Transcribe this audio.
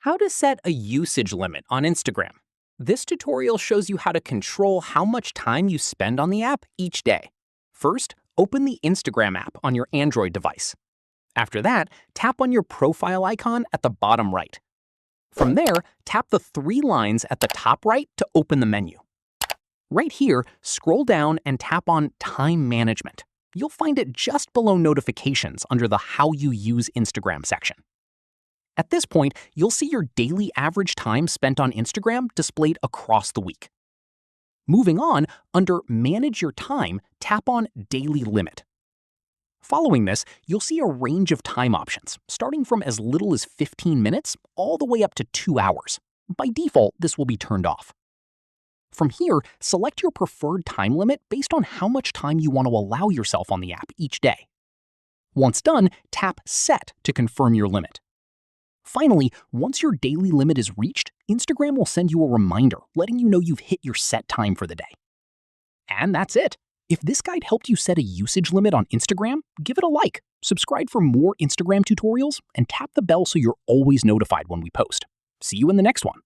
How to set a usage limit on Instagram. This tutorial shows you how to control how much time you spend on the app each day. First, open the Instagram app on your Android device. After that, tap on your profile icon at the bottom right. From there, tap the three lines at the top right to open the menu. Right here, scroll down and tap on Time Management. You'll find it just below Notifications under the How You Use Instagram section. At this point, you'll see your daily average time spent on Instagram displayed across the week. Moving on, under Manage Your Time, tap on Daily Limit. Following this, you'll see a range of time options, starting from as little as 15 minutes all the way up to 2 hours. By default, this will be turned off. From here, select your preferred time limit based on how much time you want to allow yourself on the app each day. Once done, tap Set to confirm your limit. Finally, once your daily limit is reached, Instagram will send you a reminder letting you know you've hit your set time for the day. And that's it. If this guide helped you set a usage limit on Instagram, give it a like, subscribe for more Instagram tutorials, and tap the bell so you're always notified when we post. See you in the next one.